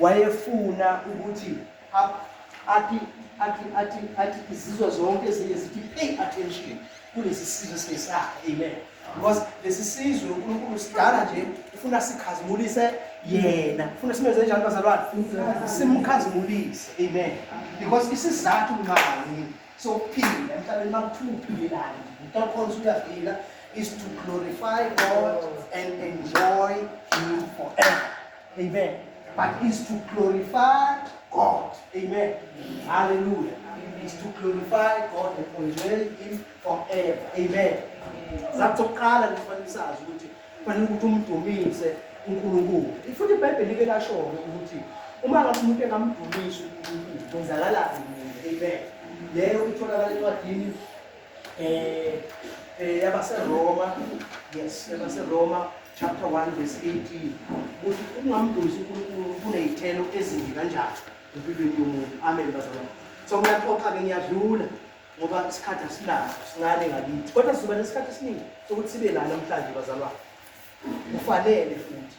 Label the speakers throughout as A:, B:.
A: wayefuna ukuthi athi izizwe zonke ezinye zithi pay attention kulesi sizwe sesakhe. Amen. Because lesi sizwe uNkulunkulu sidala nje ufuna sikhazimulise yena, ufuna simenze njani bazalwane? Simkhazimulise. Amen. Because isizathu ngani so phila emhlabeni makuthuphilana uNkulunkulu uyafika is to glorify God and enjoy Him forever. Amen. But is to glorify God. Amen. Hallelujah. Is to glorify God and enjoy Him forever. Amen. Zakuqala kufanele sazi ukuthi kufanele ukuthi umdumise uNkulunkulu. Ifuthi iBhayibheli like lasho ukuthi uma ngabe umuntu engamdumisi uNkulunkulu kwenzakalani? Amen. Leyo itholakala encwadini yabaseRoma. Yes, yabaseRoma chapter 1 verse 18. Ukuthi ungamdumisi uNkulunkulu kunezithelo ezimbi kanjani empilweni yomuntu. Amen bazalwane. So ngiyaxoxa-ke ngiyadlula ngoba isikhathi asinaso sincane ngakithi. Kodwa sizoba nesikhathi esiningi sokuthi sibe la namhlanje bazalwane. Kufanele futhi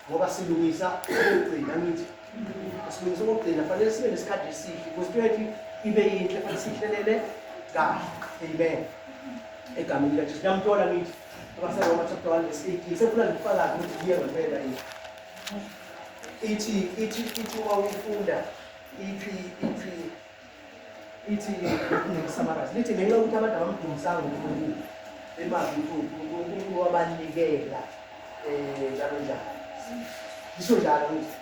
A: ngoba silungisa ukugcina ngithi. Silungisa ukugcina fanele sibe nesikhathi esihle. Ukuthi wethu ibe yinhle fanele sihlelele kahle. Amen. Egameni likaJesu. Ngiyamthola ngithi abaseRoma chapter 1 verse 18. Sefuna ngifakaze ukuthi kuye ngempela yini. Ithi uma ufunda ithi ngesummarize lithi ngenxa yokuthi abantu abamdumisanga uNkulunkulu emazi ukuthi uNkulunkulu wabanikela njalo njalo. Ngisho njalo ngithi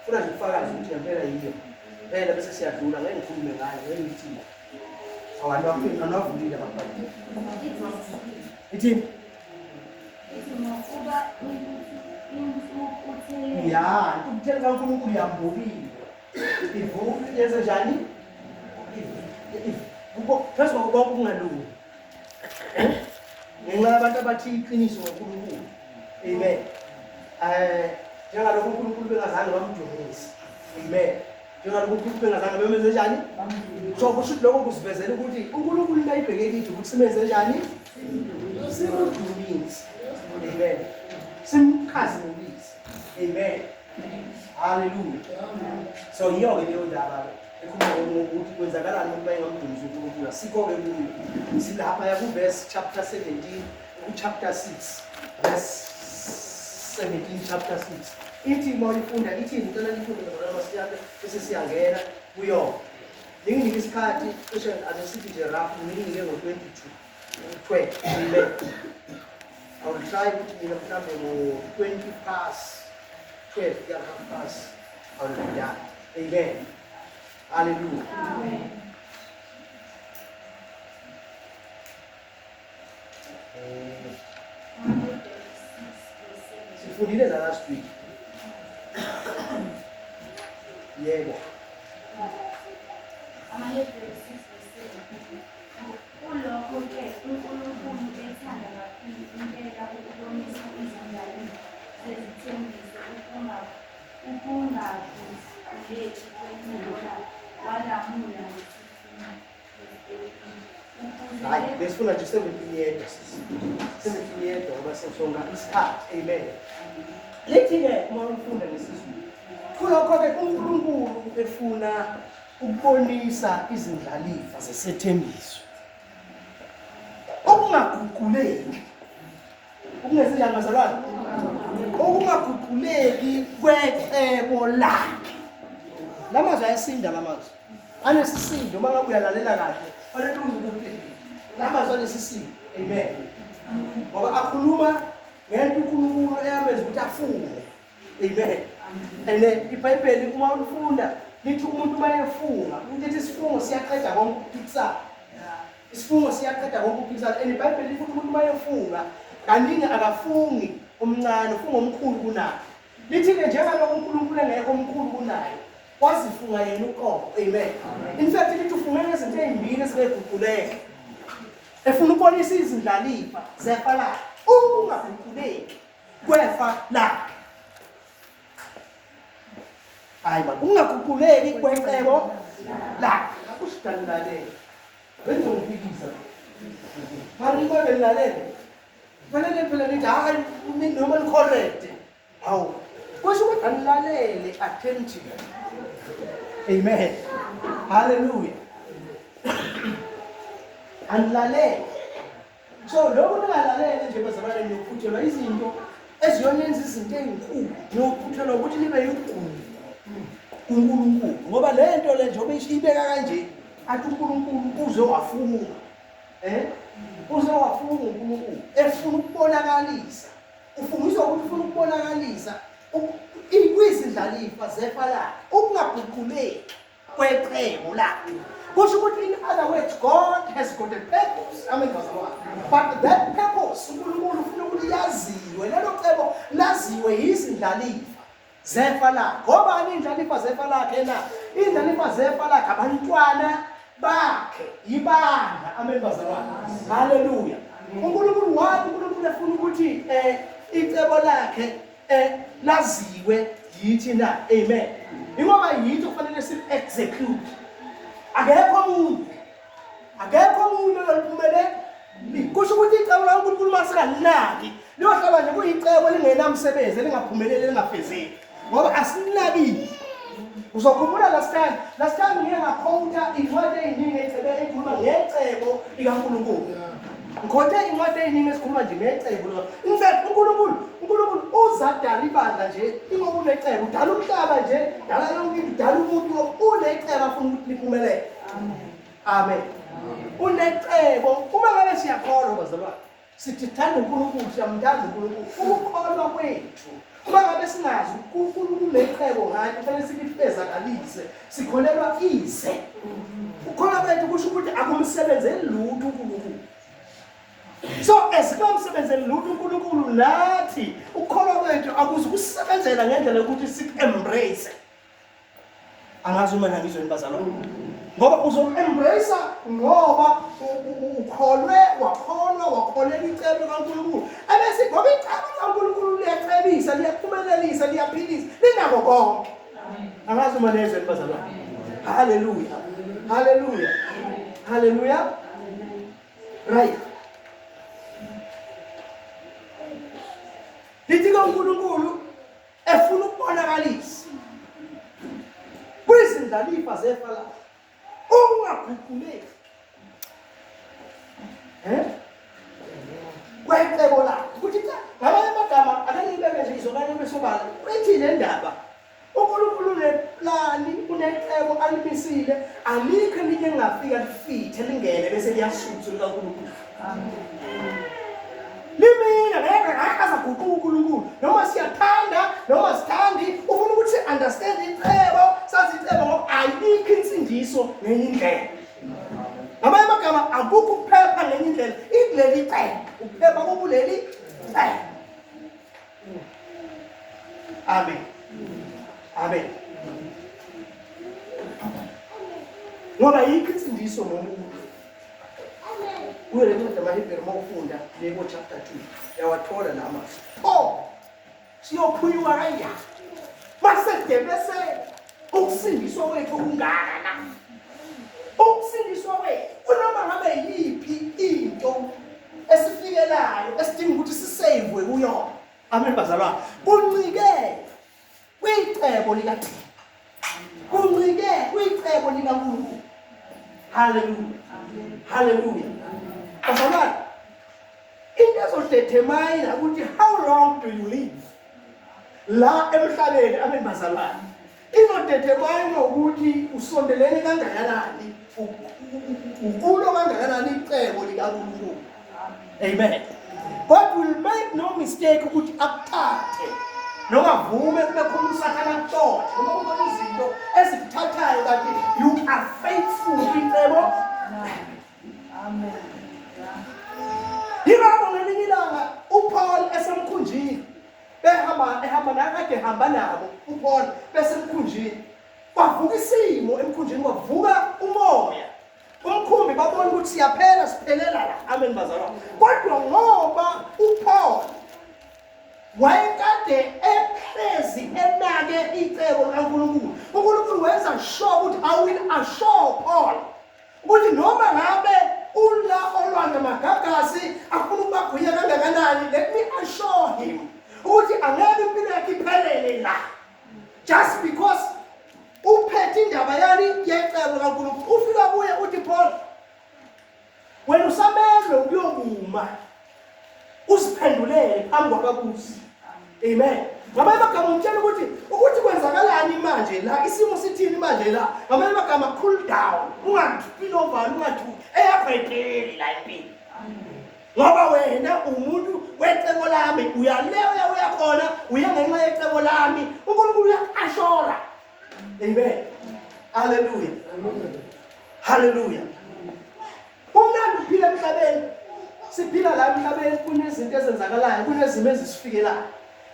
A: funa ngifakaze ukuthi ngempela yiyo. Phela bese siyadlula ngeke ngikhulume ngayo ngeke ngithi abantu anavulile ababhali. Ithi ya ukuthela kaNkulunkulu yambukile. Ivuka yenze njani? Phezulu konke okungalungi. Ngenxa yabantu abathi iqiniso ngoNkulunkulu. Amen. Njengalokho uNkulunkulu bengazange bamdumise. Amen. Njengalokho uNkulunkulu bengazange bemenze njani? So kusho lokho kusivezela ukuthi uNkulunkulu into ayibheke kithi ukuthi simenze njani? Simdumise. Amen. Simkhazimulise. Amen. Hallelujah. So yiyo-ke leyo ndaba ekhuluma ukuthi kwenzakalani uma engamdumisi uNkulunkulu. Sikho-ke kuyo silapha yakuverse chapter 17 chapter 6 verse 17 chapter 6. Ithi uma ifunda ithi ngicela nifunde ngoba masiyaphe bese siyangena kuyo. Nginginike isikhathi cishe azesithi nje rough nginginike ngo-22 Amen. I will try ukuthi mina mhlambe ngo-20 past 12 ya half past I will be done. Amen. Hallelujah. Amen. Sifundile la last week. Yebo.
B: Ulokho-ke uNkulunkulu ethanda kakhulu impela ukubonisa izindalo zezithembiso ukungaguquki kwenqubo walamula
A: Hayi, besifuna nje 17 yedwa. 17 yedwa ngoba sesonga isikhathi. Amen. Lithi-ke uma ufunda ngesizulu. Kulokho-ke uNkulunkulu efuna ukubonisa izindlalifa zesethembiso. Okungaguquleki. Okungesenjani bazalwane? Okungaguquleki kwecebo lakhe. Lamazwi ayasinda lamazwi. Anesisindo uma ngabe uyalalela kahle. Fanele ukuthi lamazwi anesisindo. Amen. Ngoba akhuluma ngento uNkulunkulu eyamenza ukuthi afunde. Amen. And iBhayibheli uma ulifunda lithi umuntu mayefunga ukuthi isifungo siyaqeda konke ukuphikisana. Isifungo siyaqeda konke ukuphikisana. And iBhayibheli lithi umuntu mayefunga kaningi akafungi omncane ufunga omkhulu kunaye. Lithi-ke njengalokho uNkulunkulu engekho omkhulu kunaye wazifunga yena uqobo. Amen. In fact lithi ufunge ngezinto ezimbili ezibeguquleke. Efuna ukubonisa izindlalifa zefa lakhe. Ungaguquleki kwefa lakhe. Hayi baba, ungaguquleki kwecebo lakhe. Akusidalalele. Wenza ukuphikisa. Mari ngobe lalela. Fanele phela nithi hayi noma nicorrect. Hawu. kusho ukuthi anilalele attentive. Amen. Hallelujah. Anilalele. So lokho ningalalele nje bazalwane nokuphuthelwa izinto eziyonenza izinto ezinkulu nokuphuthelwa ukuthi nibe yigugu uNkulunkulu ngoba le nto le njengoba ishibeka kanje athi uNkulunkulu uzowafuna uzowafuna uNkulunkulu efuna ukubonakalisa ufungiswa ukuthi ufuna ukubonakalisa izindlalifa zefa lakhe ukungaguquleki kweqhebo lakhe. Kusho ukuthi in other words God has got a purpose. Amen bazalwane. But that purpose uNkulunkulu ufuna ukuthi yaziwe lelo cebo laziwe izindlalifa zefa lakhe. Ngoba izindlalifa zefa lakhe na izindlalifa zefa lakhe abantwana bakhe ibandla. Amen bazalwane. Hallelujah. uNkulunkulu wathi uNkulunkulu efuna ukuthi icebo lakhe laziwe yithi na. Amen. Ingoba yithi kufanele si execute. Akekho umuntu oliphumelele. Kusho ukuthi icebo laNkulunkulu masingalinaki liyohlala nje kuyicebo elingenamsebenzi elingaphumeleli elingafezeki ngoba asinakile. Uzokhumbula last time ngiye ngakhonta incwadi eziningi ezikhuluma ngecebo likaNkulunkulu. Ngikhonte incwadi eziningi esikhuluma nje ngecebo. In fact uNkulunkulu uzadala ibandla nje ingoba unecebo, udala umhlaba nje, dala yonke into, udala umuntu unecebo afuna ukuthi liphumelele. Amen. Unecebo uma ngabe siyakholwa bazalwane sithi thanda uNkulunkulu, siyamthanda uNkulunkulu, ukukholwa kwethu uma ngabe sinazi uNkulunkulu necebo ngathi kufanele silifezakalise, sikholelwa ize. Ukholwa kwethu kusho ukuthi akumsebenzeli lutho uNkulunkulu. So esikamsebenzeli lutho uNkulunkulu nathi ukholwa kwethu akuzukusebenzela ngendlela yokuthi sik-embrace. Angazi uma ngizweni bazalwane. Ngoba uzo-embrace ngoba ukholwe wakholela icebo likaNkulunkulu. Ebese ngoba icebo likaNkulunkulu liyacebisa, liyaphumelelisa, liyaphilisa, linako konke. Angazi uma ngizweni bazalwane. Hallelujah. Hallelujah. Hallelujah. Right. Lithi uNkulunkulu efuna ukubonakalisa kwizindlalifa zefa lakhe ungaguquleki kwecebo lakhe. Ukuthi ngamanye amagama akanibeke nje izokanye besobala uthi le ndaba uNkulunkulu uneplani, unecebo alimisile, alikho elinye engafika lifithe lingene bese liyasutha likaNkulunkulu. Amen. Limina ngeke azaguquka uNkulunkulu noma siyathanda noma sithandi ufuna ukuthi understand icebo sazi icebo ngoba ayikho insindiso ngenye indlela. Ngamanye amagama akukho ukuphepha ngenye indlela ileli icebo ukuphepha kubuleli icebo. Amen. Amen. Ngoba ayikho insindiso ngomuntu. Uye lencwadi yamaHebheru mawufunda leko chapter 2 yawathola lama. Siyophunywa kanjani? Masede bese ukusindiswa kwethu kungaka na. Ukusindiswa kwethu kunoma ngabe yiphi into esifikelayo esidinga ukuthi sisavwe kuyo. Amen bazalwane. Kuncike kwicebo likaThixo. Kuncike kwicebo likaNkulunkulu. Hallelujah. Hallelujah. Bazalwane, into ezodetermine ukuthi how long do you live la emhlabeni. Amen bazalwane. Izodetermine ukuthi usondelene kangakanani, ukulo kangakanani icebo likaNkulunkulu. Amen. God will make no mistake ukuthi akuthathe noma vume kube khona usathana kutshoda noma kubona izinto ezikuthathayo kanti you are faithful kwicebo. Amen. Yingakho ngelinye ilanga uPaul esemkhunjini ehamba nakade ehamba nabo uPaul besemkhunjini kwavuka isimo emkhunjini, kwavuka umoya umkhumbi babona ukuthi siyaphela siphelela la. Amen bazalwane. Kodwa ngoba uPaul wayekade ehlezi enake icebo likaNkulunkulu, uNkulunkulu wenza sure ukuthi I will assure Paul ukuthi noma ngabe ula olwandle magagasi afuna ukubagwinya kangakanani, let me assure him ukuthi angeke impilo yakhe iphelele la just because uphethe indaba yani yecebo kaNkulunkulu. Ufika kuye uthi Paul, wena usamele ukuyokuma uziphendulele phambi kwababusi. Amen. Ngamanye amagama umtshela ukuthi kwenzakalani manje la, isimo sithini manje la. Ngamanye amagama cool down, ungaphili over, ungathuki eyakho ipheli la impilo. Ngoba wena umuntu wecebo lami, uyaleya uyakhona, uya ngenxa yecebo lami, uNkulunkulu uyashora. Amen. Hallelujah. Hallelujah. Umnandi uphila emhlabeni. Siphila la emhlabeni kunezinto ezenzakalayo, kunezimo ezisifikelayo.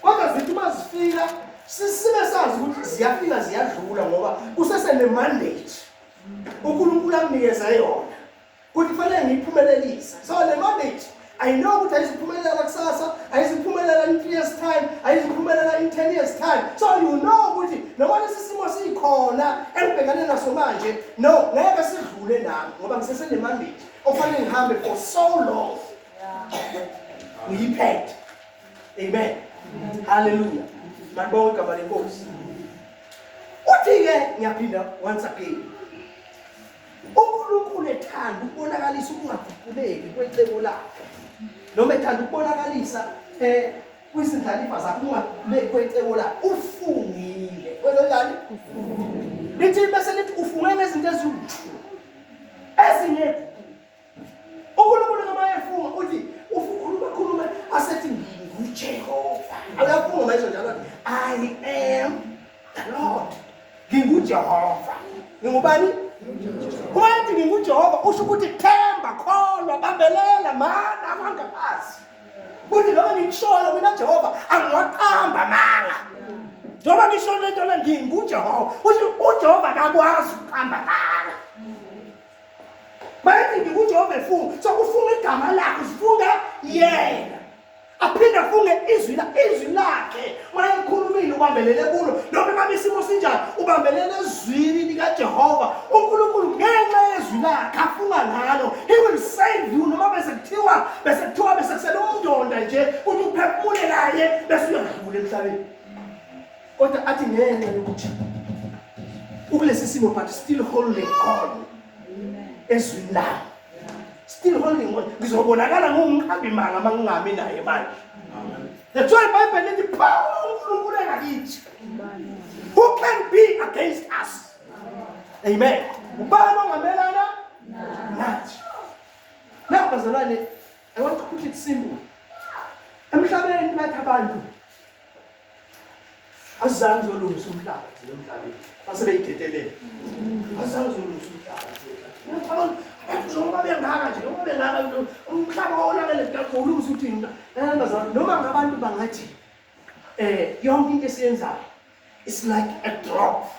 A: Kodwa zithi mazifika sibe sazi ukuthi ziyafika ziyadlula ngoba kusesene mandate uNkulunkulu amnikeza yona ukuthi kufanele ngiyiphumelelise. So le mandate I know ukuthi ayiziphumelela kusasa, ayiziphumelela in 3 years time, ayiziphumelela in 10 years time. So you know ukuthi noma lesisimo sikhona engibhekane naso manje, no, ngeke sidlule nami ngoba ngisesene mandate ofanele ngihambe for so long. Ngiyiphethe. Amen. Hallelujah. Mabonke igama lenkosi. Uthi-ke ngiyaphinda once again. uNkulunkulu ethanda ukubonakalisa ukungaguquleki kwecebo lakhe. Noma ethanda ukubonakalisa kwizindlalifa zakhe ukungaguquleki kwecebo lakhe. Ufungile. Kwenzekani? Lithi bese lithi ufunge nezinto eziwu-2. Ezinye uNkulunkulu noma efunga uthi ukhuluma asethi nguJehova. Akafunga manje njalo I am the Lord. NginguJehova. Ngingubani? Wathi nginguJehova usho ukuthi themba, kholwa, bambelela mana abangaphasi. Kuthi noma ngishola mina Jehova angiwaqamba manga. Njengoba ngisho lento le nginguJehova. Usho uJehova akakwazi ukuqamba manga. Bathi nginguJehova efunga, so ufunga igama lakhe, ufunga yena. Aphinda afunge izwi lakhe. Uma ekhulumile ubambelele kulo, noma ngabe isimo sinjani ubambelele ezwini likaJehova. uNkulunkulu ngenxa yezwi lakhe afunga ngalo, he will save you. Noma bese kusela umndonda nje ukuthi uphefumule naye bese uyadlula emhlabeni. Kodwa athi ngenxa yokuthi ukulesi simo but still holding on. Ezwini lakhe. Still holding on. Ngizobonakala ngumqambi manga mangingami naye manje. That's why Bible lithi power uNkulunkulu engakithi. Who can be against us? Amen. Ubani ongamelana nathi? Now bazalwane, I want to put it simple. Emhlabeni bathi abantu azange zolungisa umhlaba emhlabeni. Basebeyithethelele. Azange zolungisa umhlaba. Noma bengaka nje, noma bengaka umhlaba wonakele kakhulu uthini. Noma ngabantu bangathi yonke into esiyenzayo it's like a drop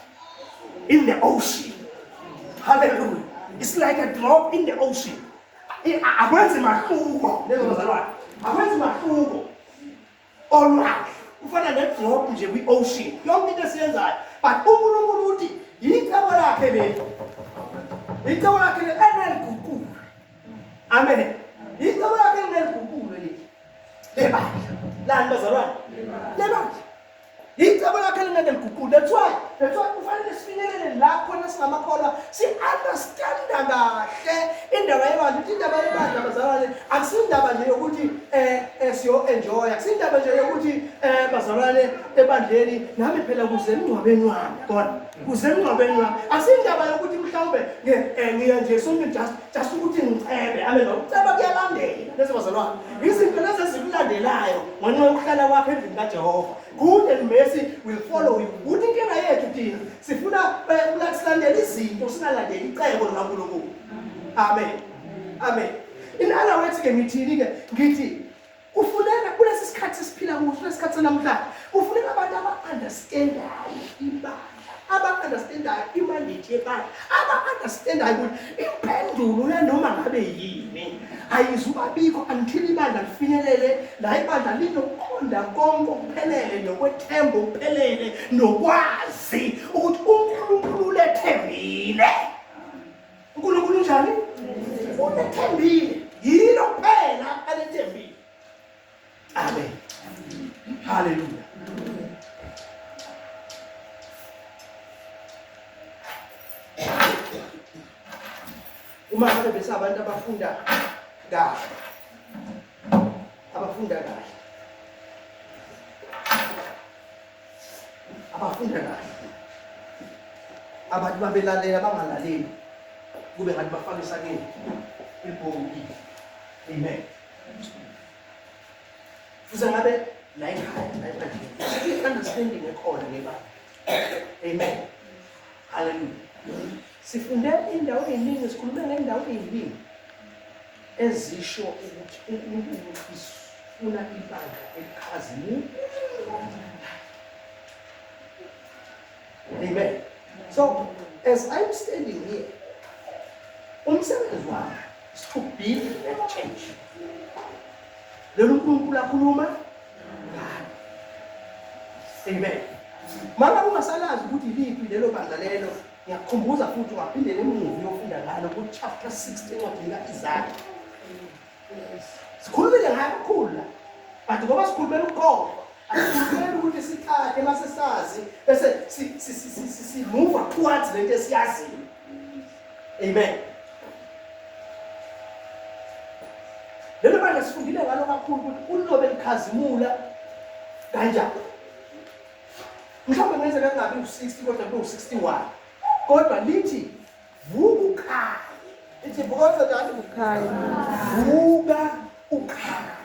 A: in the ocean. Hallelujah. It's like a drop in the ocean. Akwenzi mahluko lezo bazalwane. Akwenzi mahluko. Olwakhe ufana ne-drop nje kwi-ocean. Yonke into esiyenzayo. But uNkulunkulu uthi icebo lakhe leli. Icebo lakhe leli eneliguqulo. Amen. Icebo lakhe eneliguqulo leli. Lebandla. Lani bazalwane? Lebandla. Icebo lakhe eneliguqulo. That's why kufanele sifinyelele la khona singamakholwa si-understanda kahle indaba yebandla. Indaba yebandla bazalwane akusindaba nje yokuthi siyo-enjoya. Akusindaba nje yokuthi bazalwane ebandleni nami phela kuze emngcwabeni wami. Kodwa kuze emngcwabeni wami akusindaba yokuthi mhlawumbe ngiya nje sonke just ukuthi ngicebe. Amen. Uceba kuyalandela lezo bazalwane. Izinto lezi ezikulandelayo ngenxa yokuhlala kwakhe endlini kaJehova. Good and mercy will follow you. Uthi inkinga yethu thina sifuna ukulandela izinto singalandeli icebo likaNkulunkulu. Amen. Amen. In other words ke ngithi kufuneka kulesi sikhathi siphila kuso, lesikhathi sanamhlanje kufuneka abantu aba-understandayo ibandla, aba-understandayo imandate yebandla, aba-understandayo ukuthi impendulo noma ngabe yini ayizubabikho until ibandla lifinyelele la ibandla linokuqonda konke okuphelele nokwethemba okuphelele nokwazi ukuthi uNkulunkulu ulethembile. uNkulunkulu njani? Ulethembile. Yilo kuphela alethembile. Amen. Hallelujah. Uma ngabe bese abantu abafunda kahle. Abafunda kahle. Abafunda kahle. Abantu babelalela bangalaleli. Kube ngathi bafaka isakeni. Ibhongi. Amen. Futhi ngabe la ekhaya, understanding ekhona ngebala. Amen. Hallelujah. Sifunde indawo eziningi, sikhulume ngendawo eziningi ezisho ukuthi uNkulunkulu ufuna ibandla elikhazimule. Amen. So, as I'm standing here, umsebenzi wami is to build that change. Lelo uNkulunkulu akhuluma ngalo. Amen. Mara ungasalazi ukuthi liphi lelo bandla lelo, ngiyakukhumbuza futhi ungaphindela emuva uyofunda ngalo ku chapter 16 encwadini kaIsaya. Sikhulumile ngayo kakhulu la. But ngoba sikhulumela ukukhohlwa, asikhulumeli ukuthi sithathe mase sazi bese si move towards lento esiyaziyo. Amen. Lelo bandla sifundile ngalo kakhulu ukuthi ulobe likhazimula kanjani. Mhlawumbe ngenzeka kungabi u60 kodwa kube u61. Kodwa lithi vuka ukhaya. Lithi vuka njani ukhaya? Vuka ukhaya.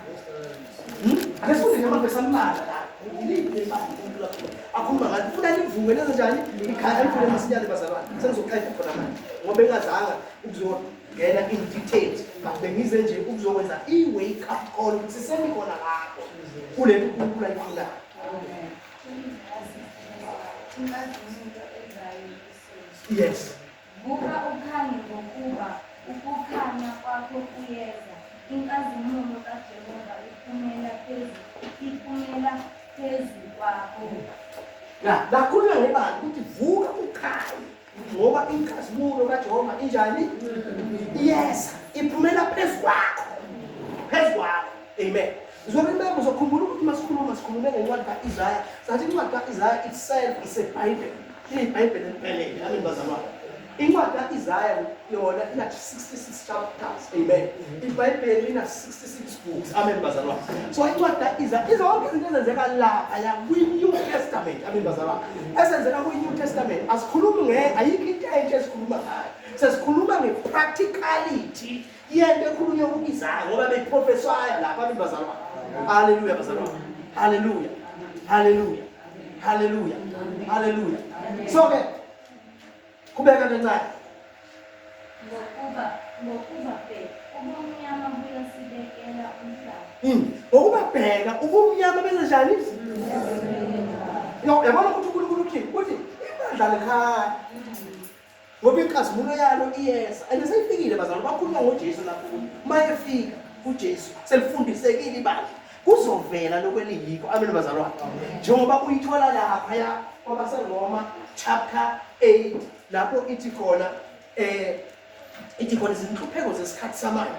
A: Akesifunde nje manje samala la. Yiliphi lebandla lakho? Akhuluma ngathi ufuna livuke lenze njani? Ikhaya liphule masinyane bazalwane. Sengizoqeda khona manje. Ngoba engazanga ukuzongena in details. Bengize nje ukuzokwenza i-wake up call ukuthi senikhona lapho. Kule uNkulunkulu ayifuna. Yes.
B: Vuka ukhanye ngokuba ukukhanya kwakho kuyeza. Inkazimulo kaJehova iphumela phezu kwakho.
A: Lakhuluma ngebandla ukuthi vuka ukhanye ngoba inkazimulo kaJehova injani? Yes, iphumela phezu kwakho. Phezu kwakho. Amen. Uzokubona uzokhumbula ukuthi masikhulume ngencwadi kaIsaya, sathi incwadi kaIsaya itself is a Bible. IBhayibheli eliphelele, amen bazalwane. Incwadi kaIsaya yona ina 66 chapters. Amen. IBhayibheli ina 66 books. Amen bazalwane. So incwadi kaIsaya izonke izinto ezenzeka lapha la kwi-New Testament. Amen bazalwane. Esenzeka kwi-New Testament asikhulumi ayikho into entsha esikhuluma ngayo. Sesikhuluma ngepracticality yento ekhulunywa kuIsaya ngoba beyiprofesaya lapha amen bazalwane. Hallelujah bazalwane. Hallelujah. Hallelujah. Hallelujah. Hallelujah. So ke kubeka kancane.
B: Ngokuba bheka ubumnyama buyasibekela umhlaba.
A: Ngokuba bheka ubumnyama benze njani? Yabona ukuthi uNkulunkulu uthini? Uthi ibandla likhaya. Ngoba inkazimulo yalo iyeza. And seyifikile bazalwane bakhuluma ngoJesu lapho ukuthi mayefika uJesu selifundisekile ibandla. Kuzovela lokweliyiko. Amen bazalwane. Njengoba uyithola lapha ya kwabaseRoma chapter 8 lapho ithi khona izinhlupheko zesikhathi samanje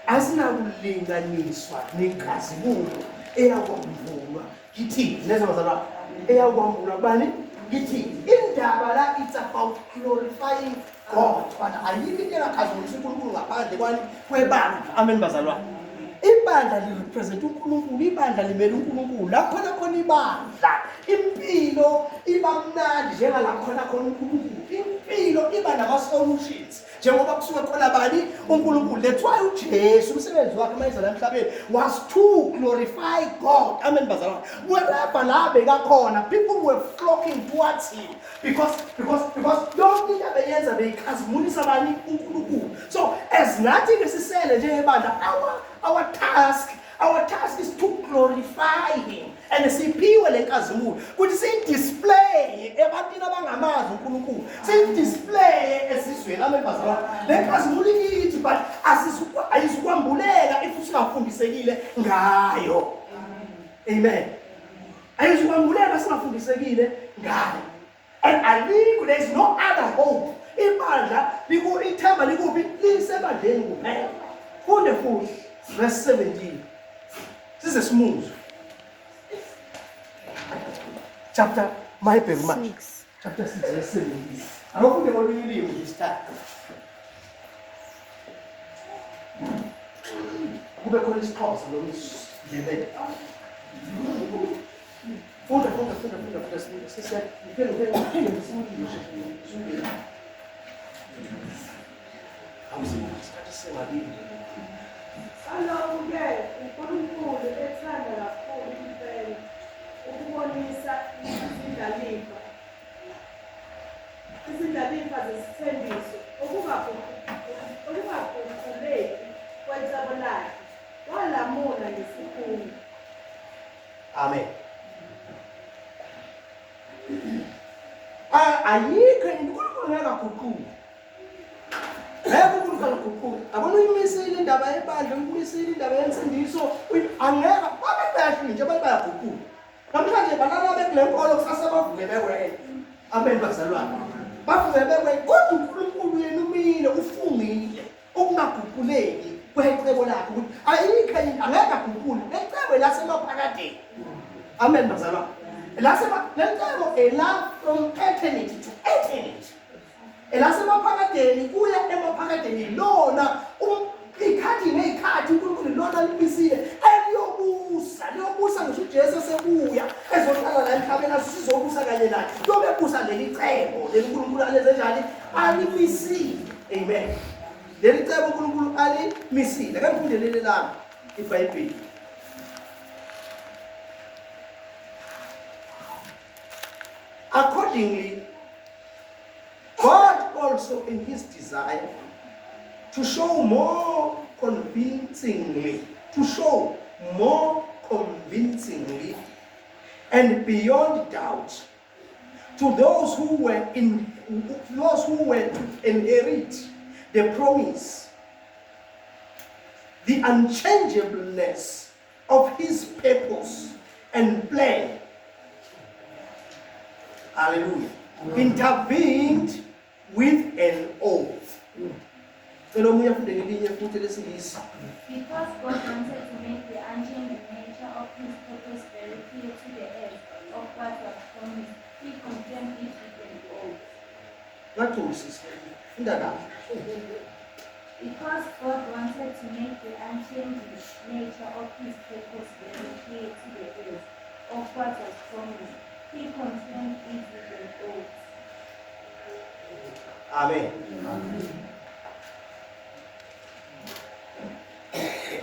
A: asinakulinganiswa nenkazimulo eyakwambulwa. Ngithi neza bazalwane eyakwambulwa bani? Ngithi indaba la it's about glorifying God. But ayikho into engakhazimulisa uNkulunkulu ngaphandle kwebandla. Amen bazalwane. Ibandla lirepresent uNkulunkulu, ibandla limele uNkulunkulu. Lapho khona ibandla, impilo iba mnandi njengalapho khona uNkulunkulu. Impilo iba nama-solutions njengoba kusuke khona bani? uNkulunkulu. That's why uJesu umsebenzi wakhe mayeza la emhlabeni was to glorify God. Amen bazalwane. Wherever la bekakhona, people were flocking towards him because yonke into abeyenza beyikhazimulisa bani? uNkulunkulu. So as nathi ngesisele njengebandla our task is to glorify him. And siphiwe lenkazimulo ukuthi siyidisplay ebantwini abangamazi uNkulunkulu, siyidisplay esizweni. Amen bazalwane. Lenkazimulo ithi but ayisukwambuleka if singafundisekile ngayo. Amen. Ayisukwambuleka singafundisekile ngayo. And there is no other hope. Ibandla ithemba likuphi? Lisebandleni kuphela. Funde futhi verse 17. This is smooth. chapter mayibheke manje chapter 6 verse 17 anofunde ngolunye ulimi this time kube khona isixhosa noma isindebele funda sise ngiphe
C: Aloku-ke uNkulunkulu ethanda kakhulu impela ukubonisa izindlalifa zesithembiso okungaguquleki kwecebo lakhe walamula ngesikhulu.
A: Amen. Ayikho uNkulunkulu ngakaguquki. uNkulunkulu akaguquki. Abona uyimisile indaba yebandla, uyimisile indaba yensindiso, angeka babebehle nje abantu bayaguquka. Namhlanje balala bekule nkolo kusasa bavuke bekwele. Amen bazalwane. Bavuke bekwele kodwa uNkulunkulu yena umile ufungile okungaguquleki kwecebo lakhe ukuthi ayikho angeka aguqule lecebo lasemaphakadeni. Amen bazalwane. Lecebo ela from eternity to eternity. Elasemaphakadeni kuya emaphakadeni lona ikhathi nekhathi uNkulunkulu lona limisile liyobusa ngisho uJesu sebuya ezohlala la emhlabeni asizobusa kanye naye yobe busa leli cebo leli uNkulunkulu alenze njani alimisile. Amen. Leli cebo uNkulunkulu alimisile. Ake ngifundelele lana iBhayibheli. Accordingly, God also in his desire to show more convincingly and beyond doubt to those who were to inherit the promise, the unchangeableness of his purpose and plan. Hallelujah. Intervened with an oath.
B: Because God wanted to make the unchanging nature of his purpose very clear to the heirs of what was promised, he confirmed it with an oath. Because God wanted to make the unchanging nature of his purpose very clear to the heirs of what was promised, he confirmed it with an oath.
A: Amen.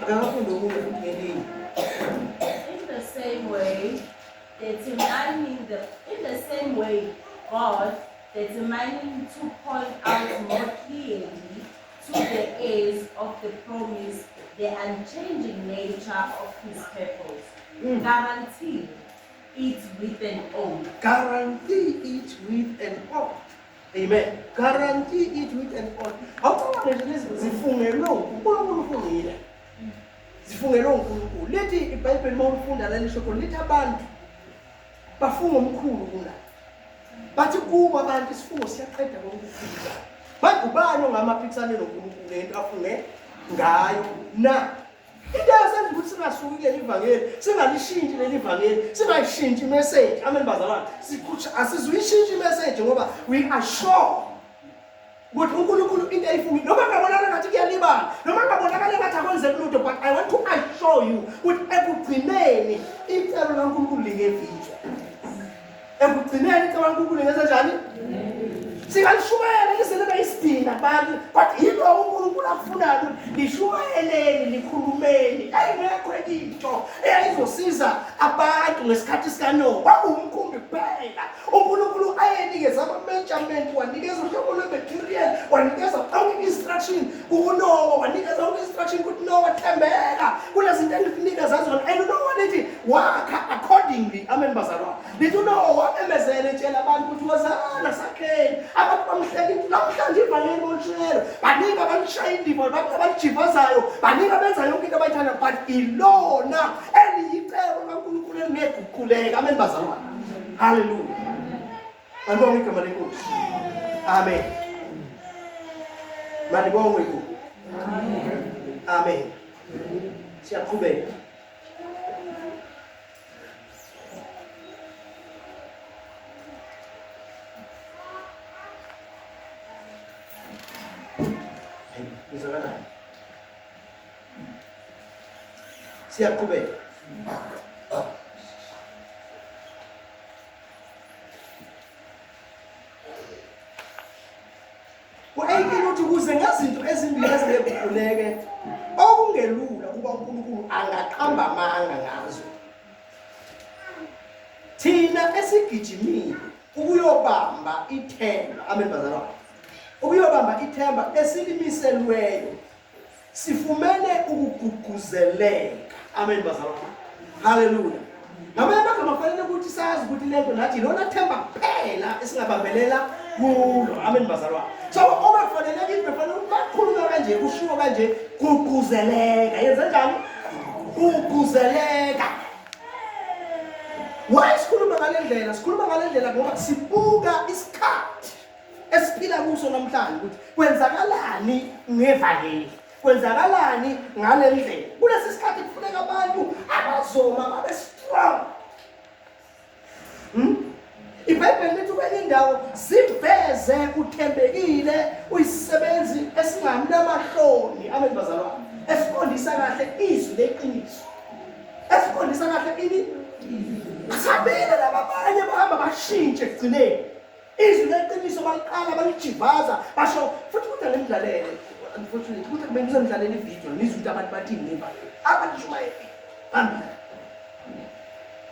D: In the same way, God, determining to point out more clearly to the heirs of the promise the unchanging nature of his purpose, guarantee it with an oath.
A: Guarantee it with an oath. Amen. Guarantee it with an oath. Zifungelwe uNkulunkulu. Zifungelwe uNkulunkulu. Lethi iBhayibheli mawufunda la lisho khona lithi abantu bafunga omkhulu kuna. Bathi kuba abantu isifungo siyaqeda ukufika. Bagubani ongamaphikisane noNkulunkulu lento afunge ngayo na. Into yasenza ukuthi singasuki leli ivangeli, singalishintshe leli ivangeli, singayishintshe imessage. Amen bazalwane. Asizuyishintshe imessage ngoba we are sure ukuthi uNkulunkulu into ayifuni noma ngabonana ngathi kuyalibala, noma ngabonakala ngathi akwenzeki lutho, but I want to assure you ukuthi ekugcineni icebo laNkulunkulu lingevijwa. Ekugcineni icebo laNkulunkulu lingenza njani? Singalishukela liselele isidina abantu kodwa yilo uNkulunkulu akufunayo ukuthi lishukeleni likhulumeni ayingekho into eyayizosiza abantu ngesikhathi sikaNoah kwakuwumkhumbi kuphela. uNkulunkulu ayenikeza ama-measurement, wanikeza uhlobo lwe-material, wanikeza onke instruction kuNoah, wanikeza onke instruction ukuthi Noah thembeka kule zinto engikunikeza zona. And uNoah lithi wakha accordingly. Amen bazalwane. Lithi uNoah wamemezela etshela abantu ukuthi wozana sakheni. Abantu bamhleka namhlanje ivangeli bolishelo baningi abalishaya indiva, abalijivazayo baningi abenza yonke into abayithanda, but ilona eliyicebo kaNkulunkulu elingeguquleka. Amen bazalwane. Hallelujah. Ngibonga igama lenkosi. Amen. Malibonga inkosi. Amen. Siyaqhubeka. Ngizwakala. Siyaqhubeka. Ku-18 uthi ukuze ngazinto ezimbili ezingekuvuleke okungelula ukuba uNkulunkulu angaqamba amanga ngazo. Thina esigijimile ukuyobamba ithemba, amen bazalwane. Ukuyobamba ithemba esilimiselweyo sifumene ukuguguzeleka, amen bazalwane. Haleluya. Ngamanye amagama kufanele ukuthi sazi ukuthi lento nathi lona themba kuphela esingabambelela kulo, amen bazalwane. So uma kufanele ukuthi befanele ukuthi bakhulume kanje, kushiwo kanje, guguzeleka. Yenza njani? Guguzeleka. Why sikhuluma ngale ndlela? Sikhuluma ngale ndlela ngoba sibuka isikhathi esiphila kuso namhlanje ukuthi kwenzakalani ngevangeli, kwenzakalani ngale ndlela. Kulesi sikhathi kufuneka abantu abazoma babe strong. iBhayibheli lithi kwenye indawo siveze uthembekile uyisebenzi esingamnamahloni, amen bazalwane, esiqondisa kahle izwi leqiniso, esiqondisa kahle ini sabile labanye bahamba bashintshe ekugcineni izwi leqiniso, baliqala balijivaza basho futhi kuthi ngemidlalele. Unfortunately kuthi kumele ngizomdlalela ivideo nizwe ukuthi abantu bathini ngevangeli, abantu shumayeli phambili.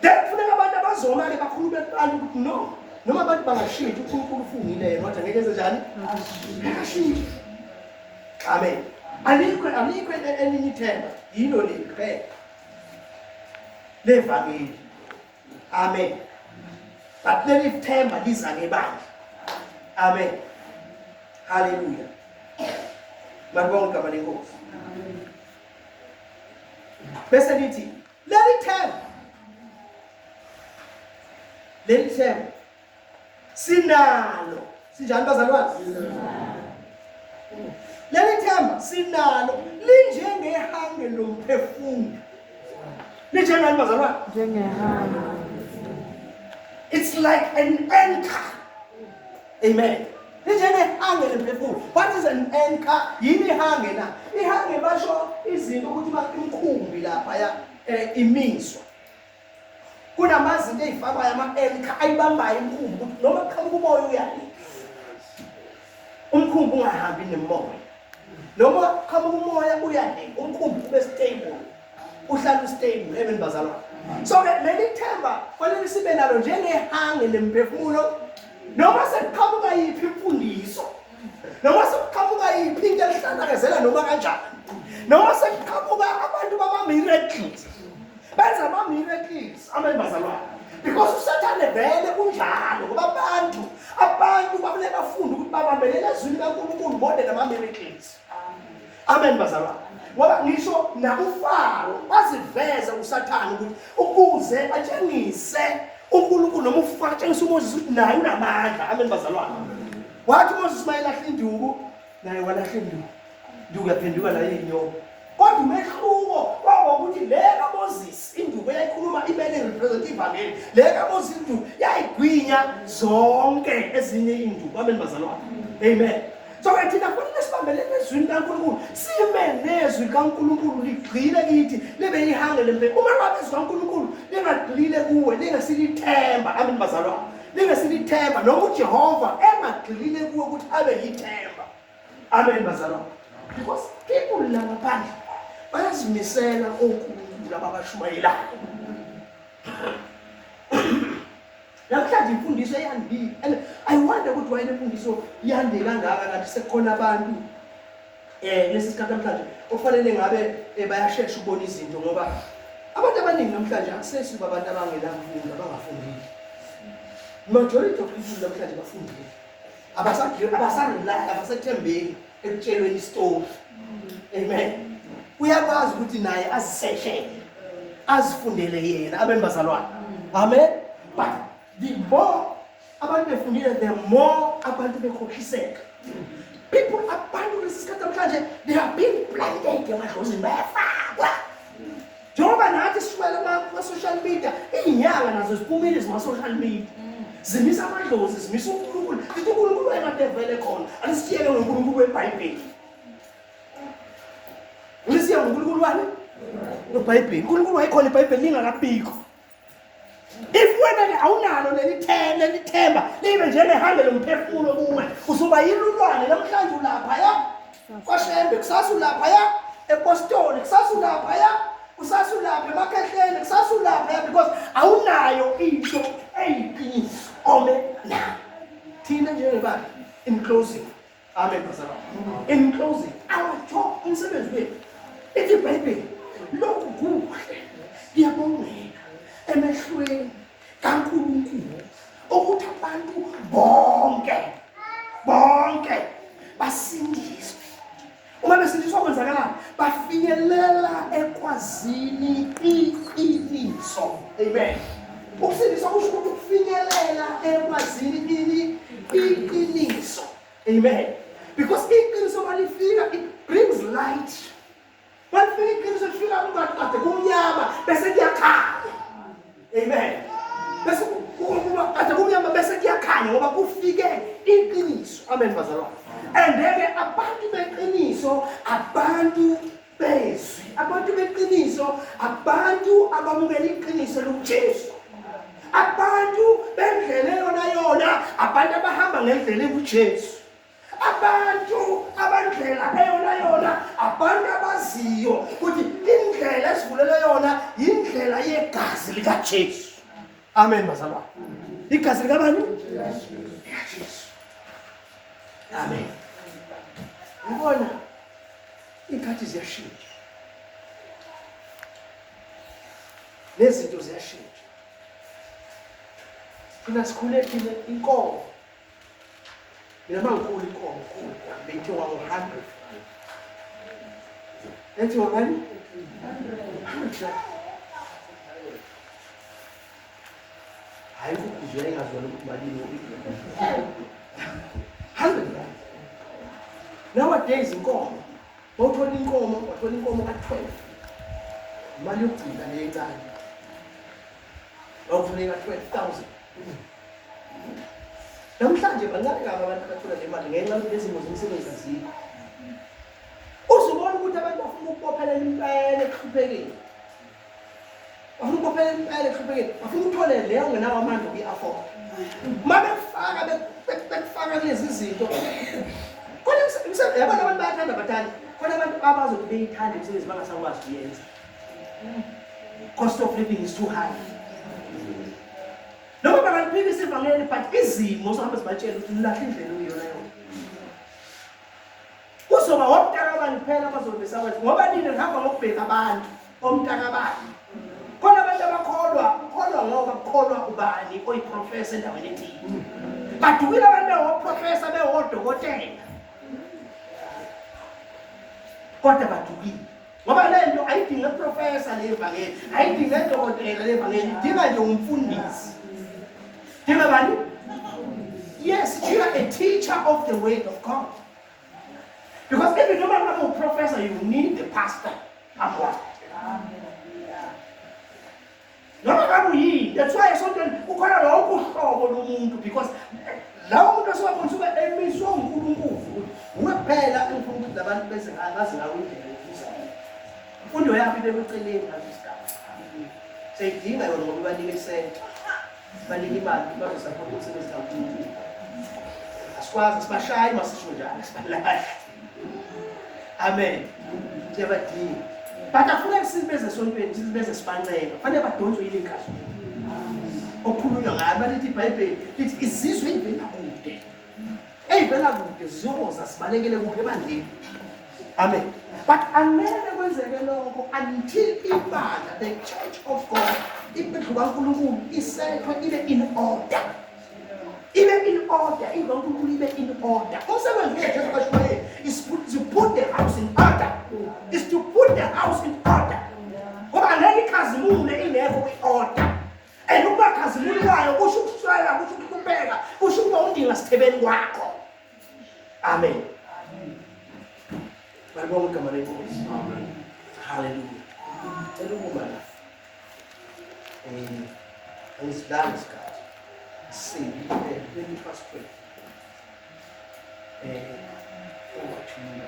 A: Kufuneka abantu abazoma-ke bakhulume kuqala ukuthi no, noma abantu bangashintsha uNkulunkulu ufungile yena kodwa ngeke enze njani? Akashintshe. Amen. Alikho elinye ithemba yilo leli kuphela levangeli. Amen. But leli themba liza ngebandla. Amen. Hallelujah. Malibonke igama lenkosi. Bese lithi leli themba sinalo. Sinjani bazalwane? Leli themba sinalo linjengehange lomphefumulo. Linjengani bazalwane? Njengehange. It's like an anchor. Amen. Linjengehange lomphefumulo. What is an anchor? Yini ihange na? Ihange basho izinto ukuthi imkhumbi lapha ya imiswa. Kunamazinto ezifakwayo ama-anchor ayibambayo imkhumbi ukuthi noma kuqhamuka umoya uyali. Umkhumbi ungahambi nemoya. Noma kuqhamuka umoya uyali, umkhumbi ube stable. Uhlala stable, amen bazalwane. So leli themba kufanele sibe nalo njengehange lemphefumulo. Noma sekuqhamuka yiphi imfundiso, noma sekuqhamuka yiphi into elihlanakezela noma kanjani, noma sekuqhamuka abantu bama-miracles, benza ama-miracles, amen bazalwane. Because uSathane vele kunjalo ngoba abantu bafuneka bafunde ukuthi babambelela ezwini kaNkulunkulu more nama-miracles. Amen bazalwane. Ngoba ngisho nakuFaro baziveza uSathane ukuthi ukuze atshengise uNkulunkulu noma uFaro atshengise uMoses ukuthi naye unamandla. Amen bazalwane. Wathi uMoses mayelahla induku naye walahla induku. Induku yaphenduka la inyoni. Kodwa umehluko kwakuthi le kaMoses induku eyayikhuluma ibele represent ivangeli. Le kaMoses induku yayigwinya zonke ezinye induku. Amen bazalwane. Amen. So thina kufanele sibambelele ezwini kaNkulunkulu, sime nezwi kaNkulunkulu ligxile kithi libe ihange lempela. Uma ngabe izwi kaNkulunkulu lingagxile kuwe, lingasilithemba, amen bazalwane, lingasilithemba noma uJehova engagxile kuwe ukuthi abe yithemba, amen bazalwane. Because people la ngaphandle bayazimisela onkulunkulu ababashumayelayo. Namhlanje imfundiso yandile, and I wonder ukuthi why le mfundiso yande kangaka kanti sekukhona abantu lesi sikhathi namhlanje ofanele ngabe bayashesha ukubona izinto ngoba abantu abaningi namhlanje akusesi abantu abangenamfundo abangafundile. Majority of people namhlanje bafundile, abasarely, abasethembeki ekutshelweni istory. Amen. Uyakwazi ukuthi naye aziseshele, azifundele yena, amen bazalwane. Amen. But the more abantu befundile, the more abantu bekhohliseka. People abantu lesikhathi namhlanje they have been blinded emadlozini, bayafakwa. Njengoba nathi sishwele ama-social media, iy'nyanga nazo ziphumile zima-social media. Zimisa amadlozi, zimisa uNkulunkulu. Zithi uNkulunkulu engadevele sisiyele khona alisiyele ngoNkulunkulu weBhayibheli ulisiya ngoNkulunkulu wani weBhayibheli uNkulunkulu wayikhona iBhayibheli lingakabikho if wena awunalo lelithemba libe njengehambe lomphefumulo kuwe usuba yilulwane namhlanje ulapha ya kwaShembe kusasa ulapha ya ePostoli kusasa ulapha ya kusasa ulapha eMakhehleni kusasa ulapha ya because awunayo into eyiqiniso ome na thina njengebani in closing amen bazalwane in closing our job umsebenzi wethu ithi iBhayibheli lokhu kuhle kuyabongeka emehlweni kaNkulunkulu ukuthi abantu bonke basindiswe uma besindiswa kwenzakalani bafinyelela ekwazini iqiniso amen ukusindiswa kusho ukuthi ukufinyelela ekwazini iqiniso amen because iqiniso malifika it brings light malifika iqiniso lifika kade kumnyama bese kuyakhanya amen bese ukuba kade kumnyama bese kuyakhanya ngoba kufike iqiniso amen bazalwane andeke abantu beqiniso abantu bezwi abantu beqiniso abantu abamukela iqiniso lokuJesu abantu bendlela yona abantu abahamba ngendlela yokuJesu abantu abandlela yona abantu abaziyo ukuthi indlela esivulela yona indlela yegazi likaJesu amen bazalwane igazi likabani likaJesu amen ngibona ikhathi ziyashintsha nezinto ziyashintsha thina sikhulekile inkomo mina mangikhulu inkomo khulu beyithiwa ngo-100 ethiwa ngani 100 hayi ukuzwe engazwela ukuthi malini 100 nowadays inkomo wathola inkomo ka-12 imali yokugcina le encane wawufuneka 12,000 namhlanje bancane kabi abantu abathola le mali ngenxa yokuthi lezimo zomsebenzi azikho uzubona ukuthi abantu bafuna ukubophelela impela ekuhluphekeni bafuna uthole leyo ngenawo amandla okuyi-afford uma bekufaka kulezi zinto khona yabona abantu bayathanda bathanda khona abantu abazothi beyithanda imisebenzi bangasakwazi kuyenza cost of living is too high noma bangaliphikisa ivangeli but izimo zohamba zibatshela ukuthi lilahle indlela uyiyona yona kuzoba omntaka bani kuphela abazobe besakwazi ngoba nini ngihamba ngokubheka abantu omntaka bani khona abantu abakholwa ngoba kukholwa ubani oyiprofesa endaweni ethile badukile abantu bewoprofesa bewodokotela kodwa badukile ngoba le nto ayidinga iprofesa levangeli ayidinga idokotela levangeli idinga nje umfundisi dinga bani yes you are a teacher of the word of God because if you don't have a professor you need the pastor noma ngabe yini that's why esontweni ukhona lonke uhlobo lomuntu because lawo muntu osebakhona usuke emiswe uNkulunkulu uwe kuphela engifuna ukuthi labantu bese ngazi ngawo indlela yokuza imfundo yakho ibekuceleni ngazisigaba seyidinga yona ngoba ibanike isento ibanike imali bazosapota umsebenzi kaNkulunkulu asikwazi sibashaye masisho njalo sibalahle amen siyabadinga but akufuneki sibeze esontweni sibeze sibancela kufanele badonswe yile nkazi okhulunywa ngayo balithi iBhayibheli lithi izizwe ey'vela kude ziyoza sibalekele kuphi ebandleni amen but angeke kwenzeke lokho until ibandla the church of God ibandla kaNkulunkulu isethwe ibe in order ibandla kaNkulunkulu ibe in order umsebenzi wethu kashumayeli is to put the house in order ngoba angeke ikhazimule ingekho kwi-order and ukuba khazimulwayo kusho ukuswela kusho ukuqhubeka kusho ukuba undinga sithebeni kwakho amen balibonga igama lenkosi amen hallelujah elukuma la angisidlanga isikhathi sibili let me first pray over to you.